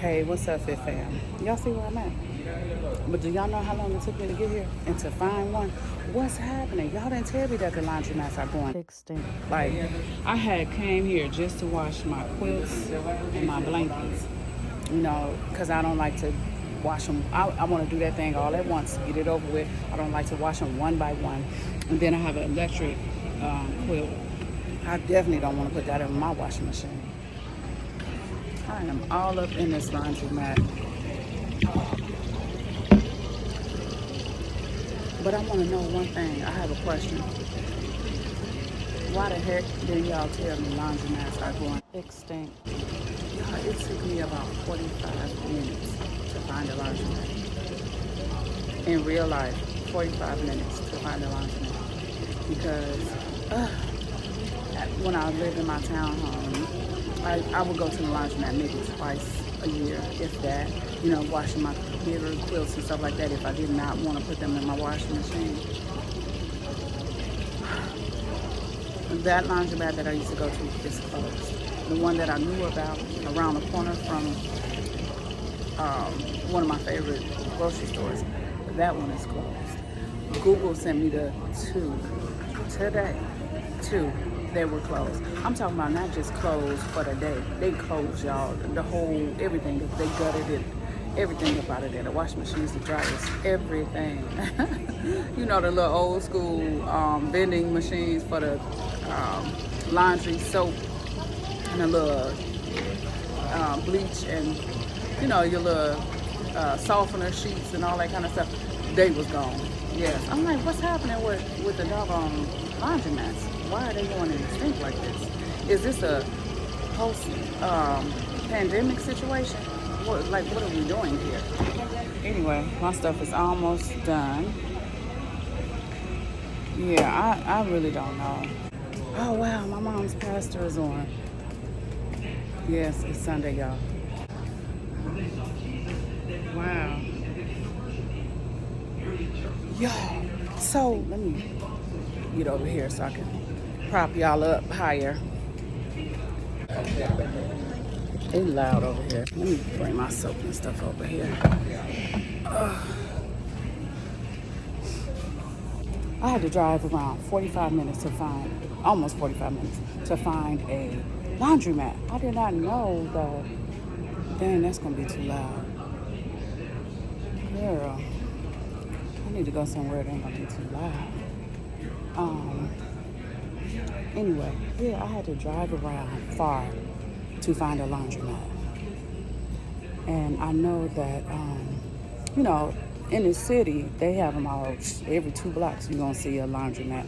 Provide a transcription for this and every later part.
Hey, what's up, Fit Fam? Y'all see where I'm at? But do y'all know how long it took me to get here and to find one? What's happening? Y'all didn't tell me that the laundromats are going extinct. Like, I had came here just to wash my quilts and my blankets, you know, because I don't like to wash them. I want to do that thing all at once, get it over with. I don't like to wash them one by one. And then I have an electric quilt. I definitely don't want to put that in my washing machine. I am all up in this laundromat. But I want to know one thing. I have a question. Why the heck did y'all tell me laundromats are going extinct? Y'all, it took me about 45 minutes to find a laundromat. In real life, 45 minutes to find a laundromat. Because when I lived in my townhome, I would go to the laundromat maybe twice a year, if that. You know, washing my bigger quilts and stuff like that if I did not want to put them in my washing machine. That laundromat that I used to go to is closed. The one that I knew about around the corner from one of my favorite grocery stores, that one is closed. Google sent me the two today. Two. They were closed. I'm talking about not just closed for the day. They closed, y'all. The whole, everything. They gutted it. Everything up out of there. The washing machines, the dryers, everything. You know, the little old school vending machines for the laundry soap and the little bleach and, you know, your little softener sheets and all that kind of stuff. They was gone. Yes. I'm like, what's happening with the doggone laundromats? Why are they going extinct like this? Is this a post-pandemic situation? What are we doing here? Anyway, my stuff is almost done. Yeah, I really don't know. Oh, wow, my mom's pastor is on. Yes, it's Sunday, y'all. Wow. Y'all, so let me get over here so I can prop y'all up higher. It's loud over here. Let me bring my soap and stuff over here. I had to drive around 45 minutes to find, almost 45 minutes, to find a laundromat. I did not know that. Dang, that's gonna be too loud. Girl, I need to go somewhere that ain't gonna be too loud. Anyway, yeah, I had to drive around far to find a laundromat. And I know that, you know, in the city, they have them all, every 2 blocks, you're going to see a laundromat.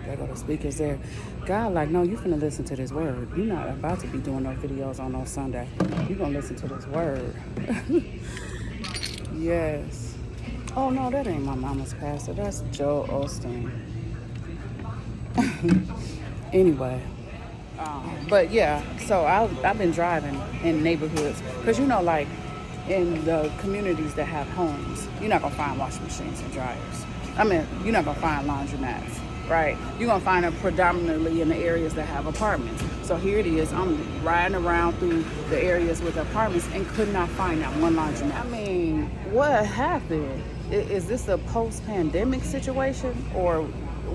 There go the speakers there. God, like, no, you finna listen to this word. You're not about to be doing no videos on no Sunday. You're going to listen to this word. Yes. Oh, no, that ain't my mama's pastor. That's Joe Osteen. Anyway, but yeah, so I've been driving in neighborhoods because, you know, like in the communities that have homes, you're not gonna find washing machines and dryers. I mean, you're not gonna find laundromats, right? You're gonna find them predominantly in the areas that have apartments. So here it is, I'm riding around through the areas with apartments and could not find that one laundromat. I mean, what happened? Is this a post-pandemic situation or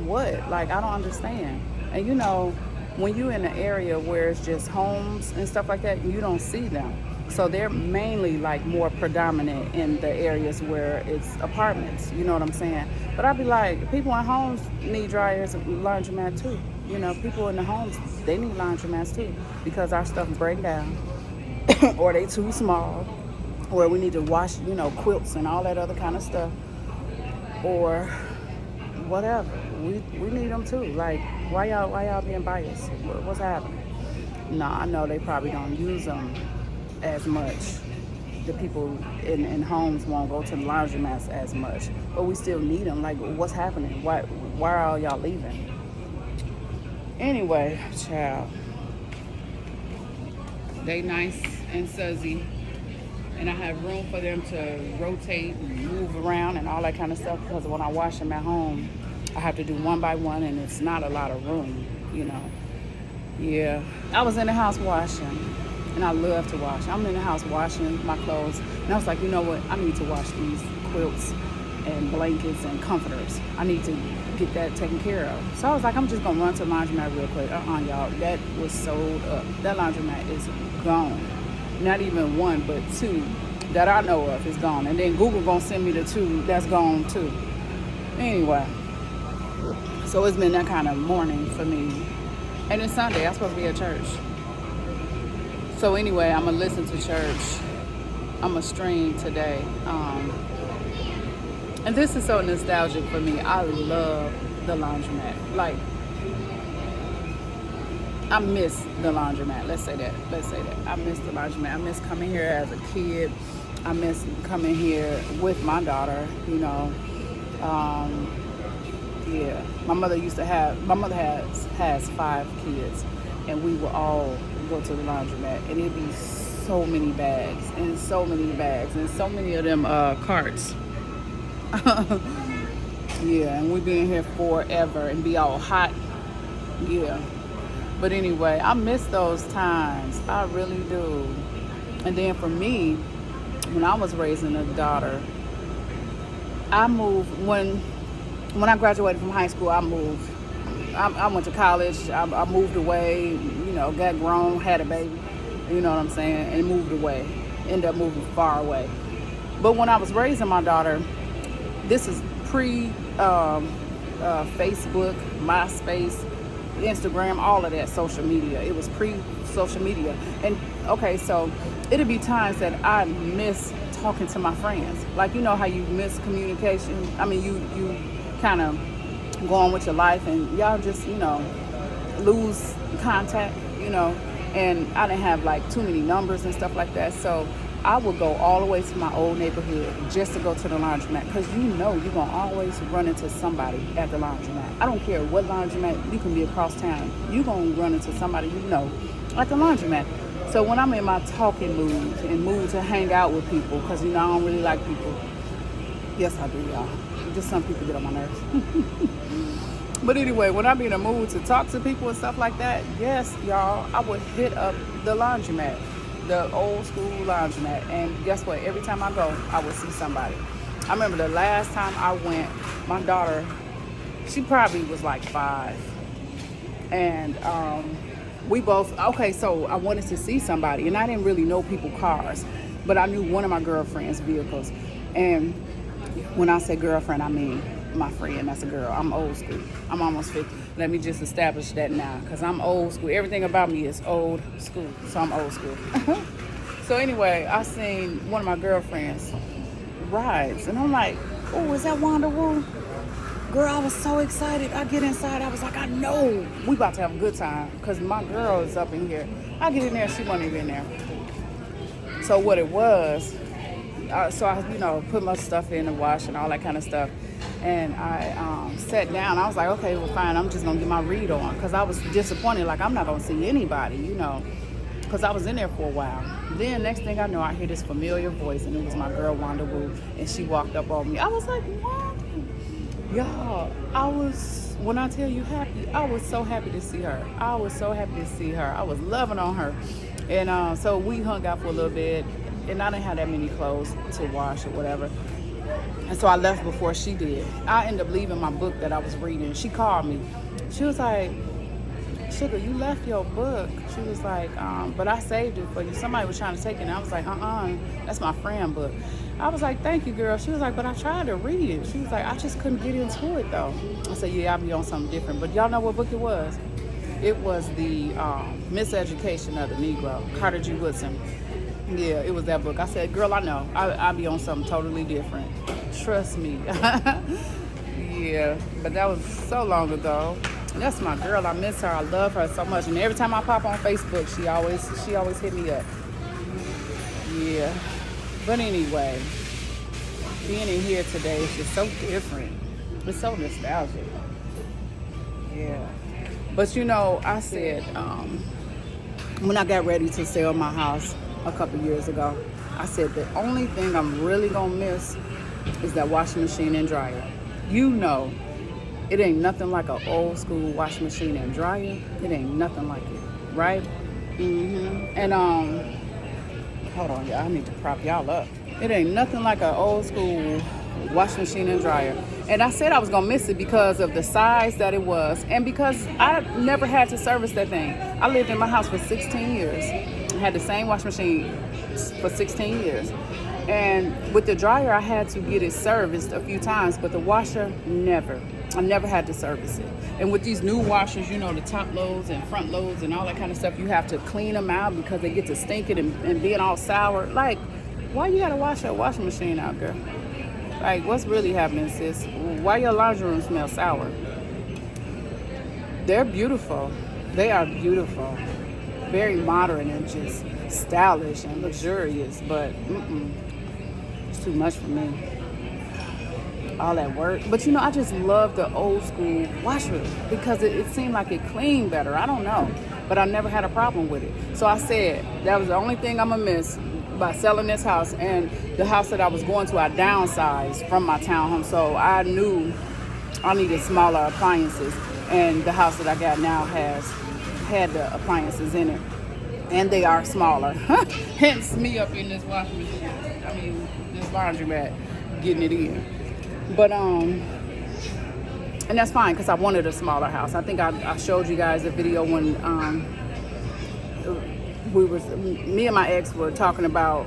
what? Like, I don't understand. And you know, when you're in an area where it's just homes and stuff like that, you don't see them. So they're mainly like more predominant in the areas where it's apartments. You know what I'm saying? But I'd be like, people in homes need dryers and laundromat too. You know, people in the homes, they need laundromats too because our stuff break down or they too small or we need to wash, you know, quilts and all that other kind of stuff or whatever. We need them too. Like, why y'all being biased? What's happening? No, I know they probably don't use them as much. The people in homes won't go to the laundromats as much, but we still need them. Like, what's happening? Why are all y'all leaving? Anyway, child, they nice and sudsy, and I have room for them to rotate and move around and all that kind of stuff because when I wash them at home, I have to do one by one, and it's not a lot of room, you know. Yeah, I was in the house washing, and I love to wash. I'm in the house washing my clothes, and I was like, you know what? I need to wash these quilts and blankets and comforters. I need to get that taken care of. So I was like, I'm just gonna run to the laundromat real quick. Y'all, that was sold up. That laundromat is gone. Not even one, but two that I know of is gone. And then Google gonna send me the two that's gone too. Anyway, so it's been that kind of morning for me. And it's Sunday, I'm supposed to be at church. So anyway, I'm gonna listen to church. I'm gonna stream today. And this is so nostalgic for me. I love the laundromat. Like, I miss the laundromat. Let's say that. I miss the laundromat. I miss coming here as a kid. I miss coming here with my daughter, you know. Yeah. My mother has 5 kids, and we would all go to the laundromat, and it'd be so many bags, and so many of them carts. Yeah, and we be in here forever and be all hot. Yeah. But anyway, I miss those times. I really do. And then for me, when I was raising a daughter, I moved when I graduated from high school. I moved. I went to college. I moved away. You know, got grown, had a baby. You know what I'm saying? And moved away. Ended up moving far away. But when I was raising my daughter, this is pre Facebook, MySpace, Instagram, all of that social media. It was pre-social media. And okay, so it'd be times that I miss talking to my friends. Like, you know how you miss communication? I mean, you kind of go on with your life and y'all just, you know, lose contact, you know. And I didn't have like too many numbers and stuff like that. So I would go all the way to my old neighborhood just to go to the laundromat, because you know you're going to always run into somebody at the laundromat. I don't care what laundromat, you can be across town. You're going to run into somebody you know at the laundromat. So when I'm in my talking mood and mood to hang out with people, because, you know, I don't really like people. Yes, I do, y'all. Just some people get on my nerves. But anyway, when I be in a mood to talk to people and stuff like that, yes, y'all, I would hit up the laundromat. The old school laundromat, and guess what? Every time I go, I would see somebody. I remember the last time I went, my daughter, she probably was like 5, and we both, okay, so I wanted to see somebody, and I didn't really know people's cars, but I knew one of my girlfriend's vehicles. And when I say girlfriend, I mean my friend. That's a girl. I'm old school. I'm almost 50. Let me just establish that now, because I'm old school. Everything about me is old school, so I'm old school. So anyway, I seen one of my girlfriends rides, and I'm like, oh, is that Wanda Woo? Girl, I was so excited. I get inside, I was like, I know we about to have a good time, because my girl is up in here. I get in there, she wasn't even in there. So what it was, so I, you know, put my stuff in the wash and all that kind of stuff. And I sat down. I was like, okay, well, fine. I'm just going to get my read on. Because I was disappointed. Like, I'm not going to see anybody, you know. Because I was in there for a while. Then, next thing I know, I hear this familiar voice. And it was my girl, Wanda Woo. And she walked up on me. I was like, Wanda. Y'all, when I tell you happy, I was so happy to see her. I was loving on her. And so we hung out for a little bit. And I didn't have that many clothes to wash or whatever. And so I left before she did. I ended up leaving my book that I was reading. She called me. She was like, Suga, you left your book. She was like, but I saved it for you. Somebody was trying to take it. And I was like, that's my friend book. I was like, thank you, girl. She was like, but I tried to read it. She was like, I just couldn't get into it, though. I said, yeah, I'll be on something different. But y'all know what book it was? It was the Miseducation of the Negro, Carter G. Woodson. Yeah, it was that book. I said, girl, I know. I'll be on something totally different. Trust me. Yeah, but that was so long ago. And that's my girl. I miss her. I love her so much. And every time I pop on Facebook, she always hit me up. Yeah. But anyway, being in here today is just so different. It's so nostalgic. Yeah. But you know, I said, when I got ready to sell my house a couple years ago, I said the only thing I'm really gonna miss is that washing machine and dryer. You know, it ain't nothing like an old school washing machine and dryer. It ain't nothing like it, right? And hold on, y'all. I need to prop y'all up. It ain't nothing like an old school washing machine and dryer. And I said I was gonna miss it because of the size that it was, and because I never had to service that thing. I lived in my house for 16 years. I had the same washing machine for 16 years. And with the dryer, I had to get it serviced a few times, but the washer, never. I never had to service it. And with these new washers, you know, the top loads and front loads and all that kind of stuff, you have to clean them out because they get to stinking and being all sour. Like, why you gotta wash your washing machine out, girl? Like, what's really happening, sis? Why your laundry room smells sour? They're beautiful. They are beautiful. Very modern and just stylish and luxurious, but it's too much for me. All that work. But you know, I just love the old school washer because it seemed like it cleaned better. I don't know, but I never had a problem with it. So I said that was the only thing I'm gonna miss by selling this house. And the house that I was going to, I downsized from my townhome, so I knew I needed smaller appliances, and the house that I got now had the appliances in it, and they are smaller. Hence me up in this washing machine. I mean, this laundromat, getting it in. But and that's fine because I wanted a smaller house. I think I showed you guys a video when me and my ex were talking about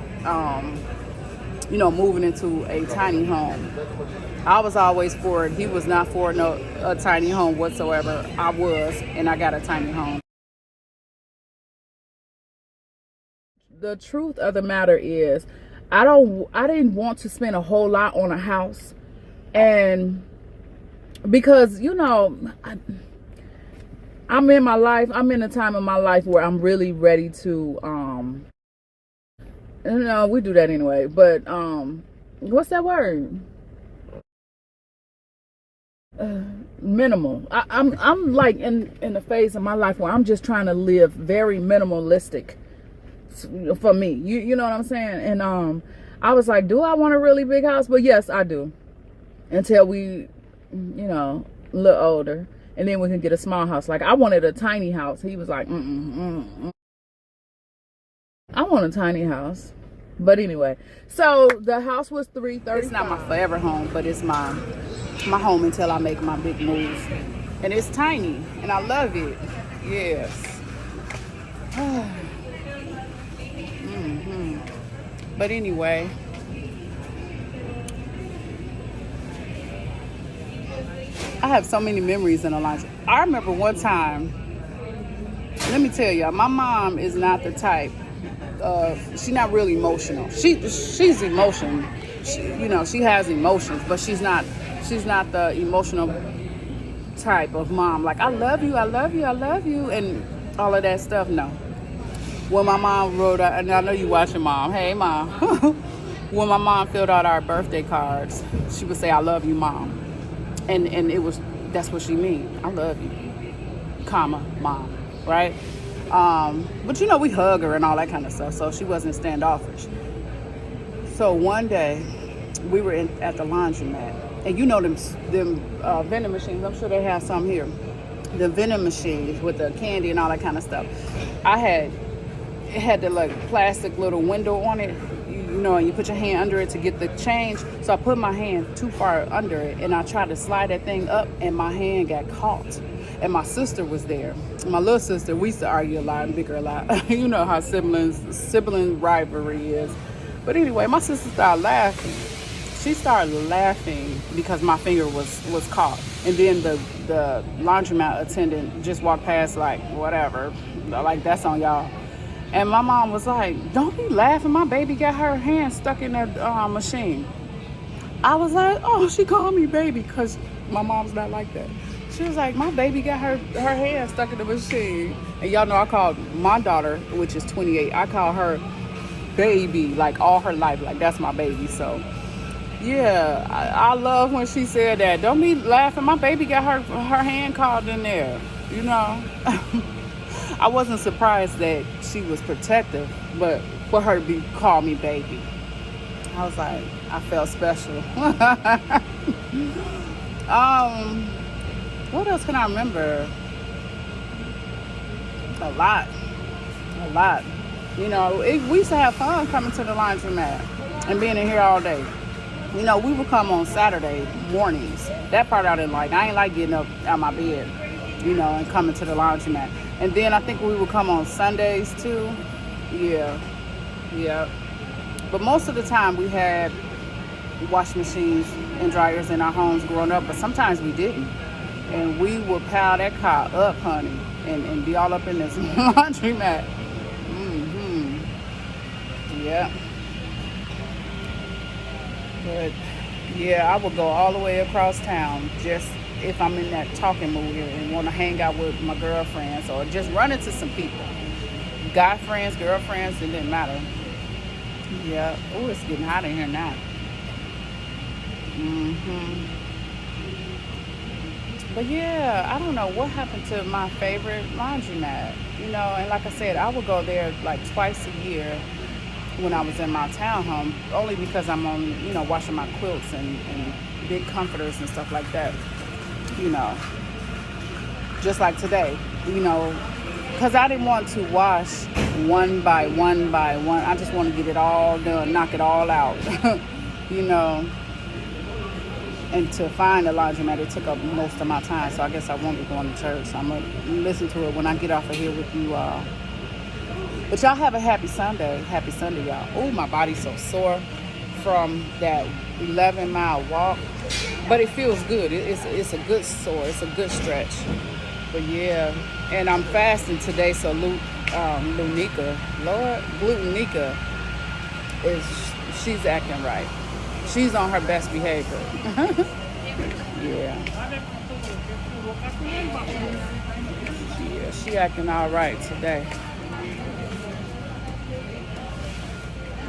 you know, moving into a tiny home. I was always for it. He was not for a tiny home whatsoever. I was, and I got a tiny home. The truth of the matter is, I didn't want to spend a whole lot on a house, and because, you know, I'm in a time in my life where I'm really ready to no, we do that anyway, but what's that word? Minimal. I'm like in the phase of my life where I'm just trying to live very minimalistic for me. You know what I'm saying? And I was like, do I want a really big house? But yes, I do. Until we, you know, a little older, and then we can get a small house. Like, I wanted a tiny house. He was like, I want a tiny house. But anyway, so the house was $335. It's not my forever home, but it's my home until I make my big move. And it's tiny, and I love it. Yes. But anyway, I have so many memories in the laundry. I remember one time, let me tell y'all, my mom is not the type she's not really emotional. She's emotional. You know, she has emotions, but she's not the emotional type of mom. Like, I love you, I love you, I love you, and all of that stuff. No. When my mom wrote out, and I know you watching, Mom. Hey, Mom. When my mom filled out our birthday cards, she would say, I love you, Mom. And that's what she mean. I love you, comma, Mom, right? But you know, we hug her and all that kind of stuff, so she wasn't standoffish. So one day, we were at the laundromat, and you know them vending machines. I'm sure they have some here. The vending machines with the candy and all that kind of stuff. It had the like plastic little window on it, you know, and you put your hand under it to get the change. So I put my hand too far under it, and I tried to slide that thing up, and my hand got caught. And my sister was there. My little sister, we used to argue a lot and bicker a lot. You know how sibling rivalry is. But anyway, my sister started laughing. She started laughing because my finger was caught. And then the laundromat attendant just walked past like, whatever, like, that's on y'all. And my mom was like, don't be laughing. My baby got her hand stuck in that machine. I was like, oh, she called me baby because my mom's not like that. She was like, my baby got her hand stuck in the machine. And y'all know I called my daughter, which is 28, I call her baby like all her life. Like, that's my baby. So, yeah, I love when she said that. Don't be laughing. My baby got her hand caught in there, you know. I wasn't surprised that she was protective, but for her to call me baby, I was like, I felt special. What else can I remember? A lot. A lot. You know, we used to have fun coming to the laundromat and being in here all day. You know, we would come on Saturday mornings. That part I didn't like. I ain't like getting up out my bed, you know, and coming to the laundromat. And then I think we would come on Sundays too. Yeah. But most of the time we had washing machines and dryers in our homes growing up, but sometimes we didn't. And we would pile that car up, honey, and be all up in this laundromat. Yeah. But yeah, I would go all the way across town just if I'm in that talking mood and want to hang out with my girlfriends or just run into some people. Guy friends, girlfriends, it didn't matter. Yeah. Oh, it's getting hot in here now. But yeah, I don't know what happened to my favorite laundromat. You know, and like I said, I would go there like twice a year when I was in my townhome, only because I'm on, you know, washing my quilts and big comforters and stuff like that. You know, just like today, you know, because I didn't want to wash one by one. I just want to get it all done, knock it all out, you know. And to find a laundromat, it took up most of my time, so I guess I won't be going to church. So I'm going to listen to it when I get off of here with you all. But y'all have a happy Sunday. Happy Sunday, y'all. Oh, my body's so sore from that 11-mile walk. But it feels good. It's a good sore. It's a good stretch. But yeah, and I'm fasting today, so Lunica, Lord, Glutenica, she's acting right. She's on her best behavior. Yeah, she acting all right today.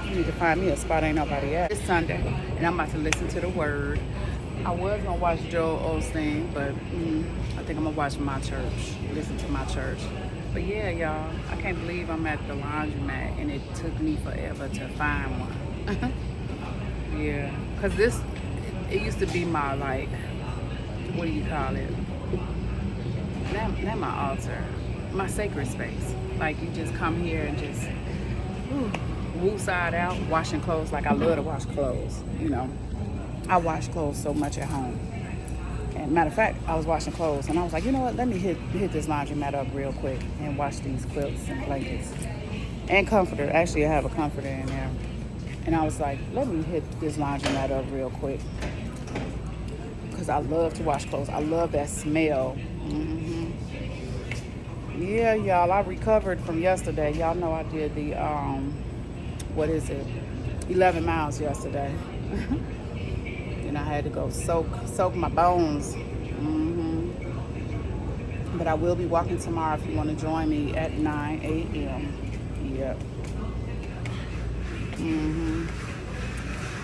I need to find me a spot ain't nobody at. It's Sunday, and I'm about to listen to the word. I was gonna watch Joel Osteen, but I think I'm gonna watch my church, listen to my church. But yeah, y'all, I can't believe I'm at the laundromat, and it took me forever to find one. Yeah, because it used to be my, like, what do you call it? Not my altar, my sacred space. Like, you just come here and just woo side out, washing clothes. Like, I love to wash clothes, you know. I wash clothes so much at home. And matter of fact, I was washing clothes, and I was like, you know what? Let me hit this laundromat up real quick and wash these quilts and blankets and comforter. Actually, I have a comforter in there. And I was like, let me hit this laundromat up real quick. Because I love to wash clothes. I love that smell. Yeah, y'all, I recovered from yesterday. Y'all know I did the, 11 miles yesterday. And I had to go soak my bones. But I will be walking tomorrow if you want to join me at 9 a.m. Yep.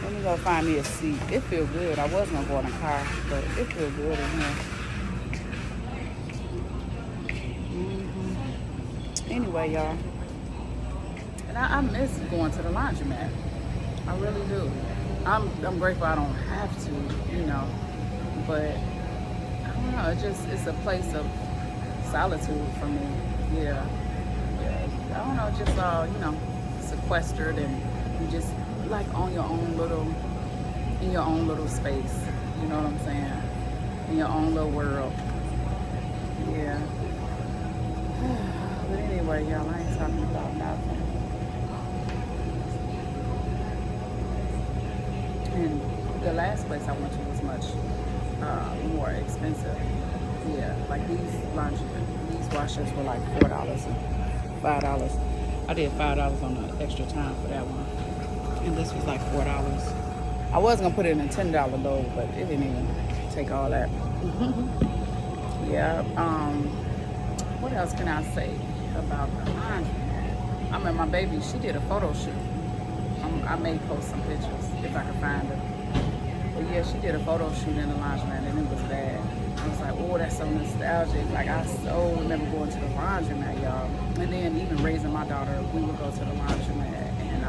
Let me go find me a seat. It feels good. I was gonna go in a car, but it feels good in here. Anyway, y'all, and I miss going to the laundromat. I really do. I'm grateful I don't have to, you know, but I don't know. It's a place of solitude for me. Yeah. I don't know, just you know, sequestered, and you just like on your own in your own little space. You know what I'm saying? In your own little world. Yeah. But anyway, y'all, I ain't talking about nothing. And the last place I went to was much more expensive. Yeah, like these washers were like $4 and $5. I did $5 on the extra time for that one. And this was like $4. I was gonna put it in a $10 load, but it didn't even take all that. Yeah. What else can I say about the laundromat? I mean, my baby, she did a photo shoot. I may post some pictures if I can find her. But yeah, she did a photo shoot in the laundromat, and it was bad. I was like, oh, that's so nostalgic. Like, I so remember going to the laundromat, y'all. And then even raising my daughter, we would go to the laundromat, and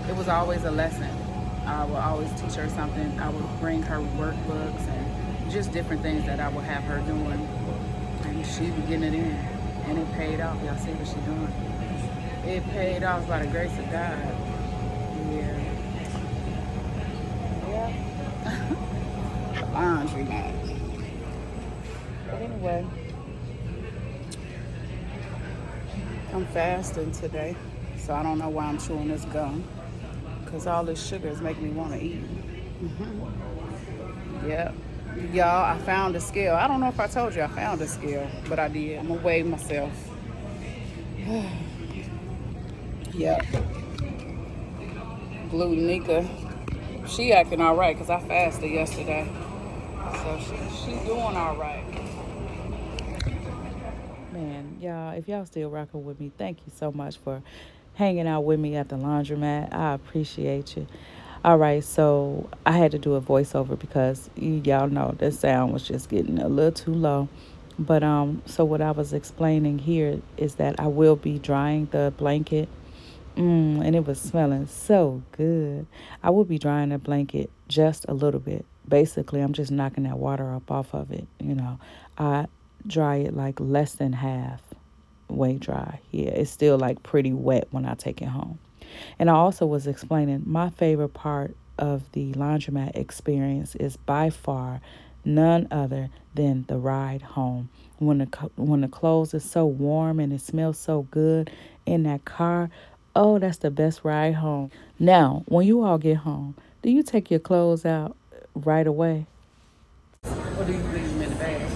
it was always a lesson. I would always teach her something. I would bring her workbooks and just different things that I would have her doing. And she was getting it in, and it paid off. Y'all see what she's doing? It paid off by the grace of God. Yeah. Yeah. Laundromat. But anyway, I'm fasting today, so I don't know why I'm chewing this gum. Because all this sugar is making me want to eat. Yep. Y'all, I found a scale. I don't know if I told you I found a scale, but I did. I'm going to weigh myself. Yep. Glutenica. She acting all right because I fasted yesterday. So she doing all right. Man, y'all, if y'all still rocking with me, thank you so much for hanging out with me at the laundromat. I appreciate you. All right, so I had to do a voiceover because y'all know the sound was just getting a little too low. But so what I was explaining here is that I will be drying the blanket. And it was smelling so good. I will be drying the blanket just a little bit. Basically, I'm just knocking that water up off of it. I dry it like less than half way dry. Yeah, it's still like pretty wet when I take it home. And I also was explaining my favorite part of the laundromat experience is by far none other than the ride home. When the clothes is so warm and it smells so good in that car, oh, that's the best ride home. Now, when you all get home, do you take your clothes out right away? Or do you leave them in the bag?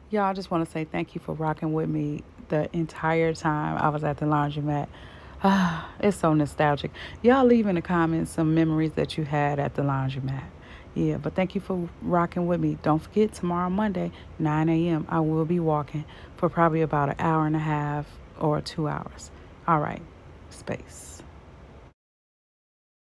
Y'all, I just want to say thank you for rocking with me the entire time I was at the laundromat. Ah, it's so nostalgic. Y'all leave in the comments some memories that you had at the laundromat. Yeah, but thank you for rocking with me. Don't forget, tomorrow, Monday, 9 a.m., I will be walking for probably about an hour and a half or 2 hours. All right, space.